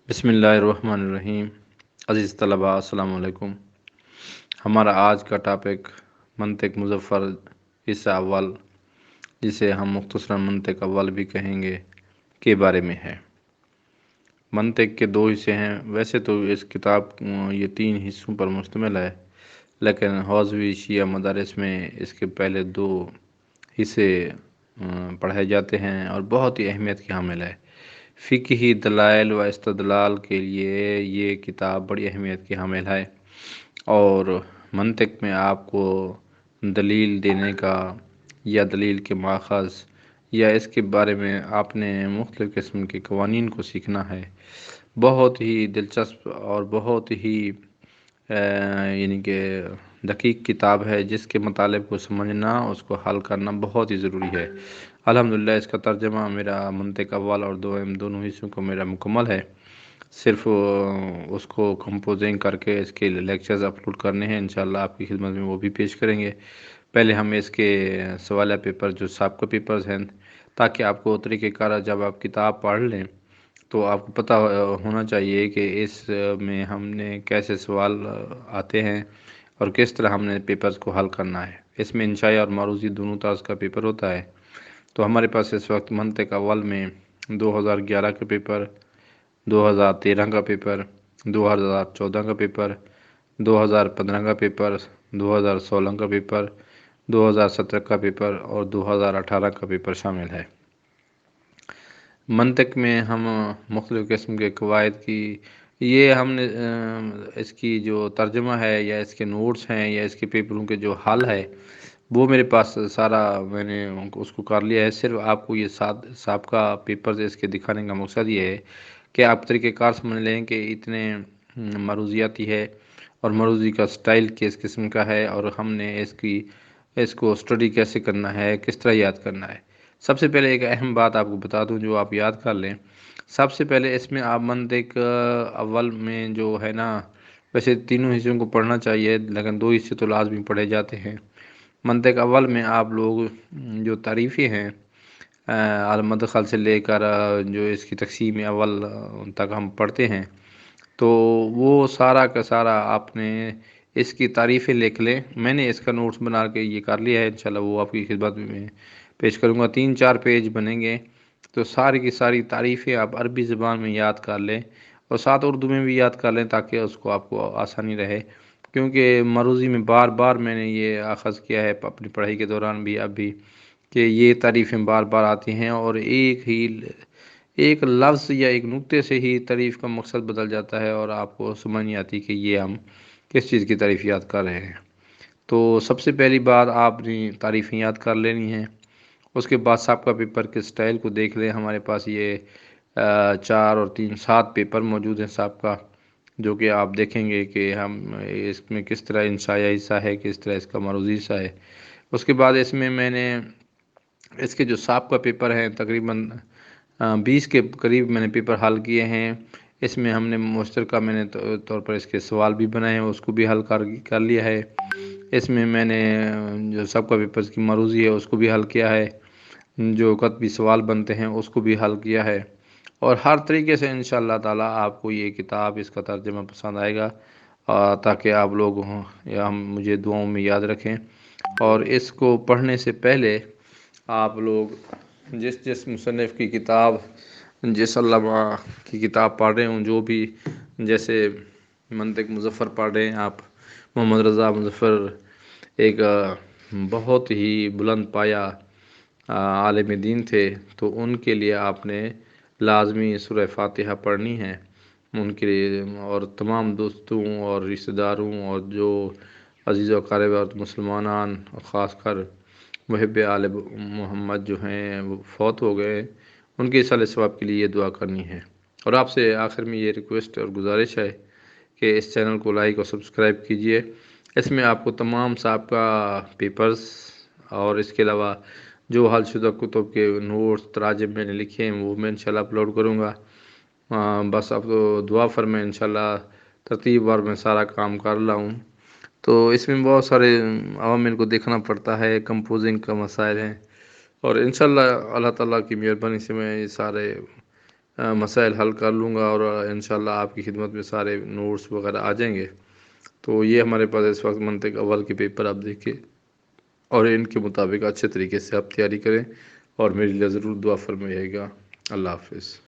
بسم اللہ الرحمن الرحیم۔ عزیز طلباء السلام علیکم۔ ہمارا آج کا ٹاپک منطق مظفر حصہ اول، جسے ہم مختصراً منطق اول بھی کہیں گے، کے بارے میں ہے۔ منطق کے دو حصے ہیں۔ ویسے تو اس کتاب یہ 3 حصوں پر مشتمل ہے، لیکن حوزوی شیعہ مدارس میں اس کے پہلے 2 حصے پڑھائے جاتے ہیں اور بہت ہی اہمیت کی حامل ہے۔ فقہی دلائل و استدلال کے لیے یہ کتاب بڑی اہمیت کی حامل ہے، اور منطق میں آپ کو دلیل دینے کا یا دلیل کے ماخذ یا اس کے بارے میں آپ نے مختلف قسم کے قوانین کو سیکھنا ہے۔ بہت ہی دلچسپ اور بہت ہی یعنی کہ دقیق کتاب ہے، جس کے مطالب کو سمجھنا، اس کو حل کرنا بہت ہی ضروری ہے۔ الحمدللہ اس کا ترجمہ میرا منطق اول اور دوم دونوں حصوں کو میرا مکمل ہے۔ صرف اس کو کمپوزنگ کر کے اس کے لیکچرز اپلوڈ کرنے ہیں، انشاءاللہ آپ کی خدمت میں وہ بھی پیش کریں گے۔ پہلے ہم اس کے سوالہ پیپر جو سابقہ پیپرز ہیں، تاکہ آپ کو طریقہ کار جب آپ کتاب پڑھ لیں تو آپ کو پتہ ہونا چاہیے کہ اس میں ہم نے کیسے سوال آتے ہیں اور کس طرح ہم نے پیپرز کو حل کرنا ہے۔ اس میں انشائی اور معروضی دونوں طرز کا پیپر ہوتا ہے۔ تو ہمارے پاس اس وقت منطق اول میں 2011 کا پیپر، 2013 کا پیپر، 2014 کا پیپر، 2015 کا پیپر، 2016 کا پیپر، 2017 کا پیپر اور 2018 کا پیپر شامل ہے۔ منطق میں ہم مختلف قسم کے قواعد کی یہ ہم نے اس کی جو ترجمہ ہے یا اس کے نوٹس ہیں یا اس کے پیپروں کے جو حل ہے، وہ میرے پاس سارا میں نے اس کو کر لیا ہے۔ صرف آپ کو یہ سابقہ پیپرز اس کے دکھانے کا مقصد یہ ہے کہ آپ طریقہ کار سمجھ لیں کہ اتنے معروضیاتی ہے اور معروضی کا سٹائل کس قسم کا ہے، اور ہم نے اس کو اسٹڈی کیسے کرنا ہے، کس طرح یاد کرنا ہے۔ سب سے پہلے ایک اہم بات آپ کو بتا دوں جو آپ یاد کر لیں۔ سب سے پہلے اس میں آپ منطق اول میں جو ہے نا، ویسے تینوں حصوں کو پڑھنا چاہیے، لیکن 2 حصے تو لازمی پڑھے جاتے ہیں۔ منطق اول میں آپ لوگ جو تعریفیں ہیں المدخل سے لے کر جو اس کی تقسیم اول تک ہم پڑھتے ہیں، تو وہ سارا کا سارا آپ نے اس کی تعریفیں لکھ لیں۔ میں نے اس کا نوٹس بنا کے یہ کر لیا ہے، انشاءاللہ وہ آپ کی خدمت میں پیش کروں گا۔ 3-4 پیج بنیں گے، تو ساری کی ساری تعریفیں آپ عربی زبان میں یاد کر لیں اور ساتھ اردو میں بھی یاد کر لیں، تاکہ اس کو آپ کو آسانی رہے۔ کیونکہ معروضی میں بار بار میں نے یہ اخذ کیا ہے اپنی پڑھائی کے دوران بھی، اب بھی، کہ یہ تعریفیں بار بار آتی ہیں اور ایک لفظ یا ایک نقطے سے ہی تعریف کا مقصد بدل جاتا ہے، اور آپ کو سمجھ نہیں آتی کہ یہ ہم کس چیز کی تعریف یاد کر رہے ہیں۔ تو سب سے پہلی بات آپ نے تعریفیں یاد کر لینی ہیں۔ اس کے بعد سابقہ پیپر کے سٹائل کو دیکھ لیں۔ ہمارے پاس یہ 4 اور 3 7 پیپر موجود ہیں سابقہ، جو کہ آپ دیکھیں گے کہ ہم اس میں کس طرح انشائیہ حصہ ہے، کس طرح اس کا معروضی حصہ ہے۔ اس کے بعد اس میں نے اس کے جو سابقہ پیپر ہیں تقریباً 20 کے قریب میں نے پیپر حل کیے ہیں۔ اس میں ہم نے مشترکہ میں نے طور پر اس کے سوال بھی بنائے ہیں، اس کو بھی حل کر لیا ہے۔ اس میں نے جو سابقہ پیپرز کی معروضی ہے اس کو بھی حل کیا ہے، جو کتبی سوال بنتے ہیں اس کو بھی حل کیا ہے، اور ہر طریقے سے انشاءاللہ تعالی آپ کو یہ کتاب، اس کا ترجمہ پسند آئے گا، تاکہ آپ لوگ یا مجھے دعاؤں میں یاد رکھیں۔ اور اس کو پڑھنے سے پہلے آپ لوگ جس مصنف کی کتاب، جس علامہ کی کتاب پڑھ رہے ہوں، جو بھی، جیسے منطق مظفر پڑھ رہے ہیں آپ، محمد رضا مظفر ایک بہت ہی بلند پایہ عالم دین تھے، تو ان کے لیے آپ نے لازمی سورہ فاتحہ پڑھنی ہے ان کے لیے، اور تمام دوستوں اور رشتہ داروں اور جو عزیز و اقارب اور مسلمانان، اور خاص کر محب آل محمد جو ہیں وہ فوت ہو گئے، ان کے اصالہ ثواب کے لیے یہ دعا کرنی ہے۔ اور آپ سے آخر میں یہ ریکویسٹ اور گزارش ہے کہ اس چینل کو لائک اور سبسکرائب کیجئے۔ اس میں آپ کو تمام سابقہ پیپرز اور اس کے علاوہ جو حل شدہ کتب کے نوٹس تراجم میں نے لکھے ہیں وہ میں انشاءاللہ اپلوڈ کروں گا۔ بس آپ تو دعا فرمائیں، انشاءاللہ ترتیب وار میں سارا کام کر لاؤں۔ تو اس میں بہت سارے عوامل کو دیکھنا پڑتا ہے، کمپوزنگ کا مسائل ہیں، اور انشاءاللہ اللہ تعالیٰ کی مہربانی سے میں یہ سارے مسائل حل کر لوں گا، اور انشاءاللہ آپ کی خدمت میں سارے نوٹس وغیرہ آ جائیں گے۔ تو یہ ہمارے پاس اس وقت منطق اول کے پیپر آپ دیکھیں، اور ان کے مطابق اچھے طریقے سے آپ تیاری کریں، اور میرے لیے ضرور دعا فرمائیے گا۔ اللہ حافظ۔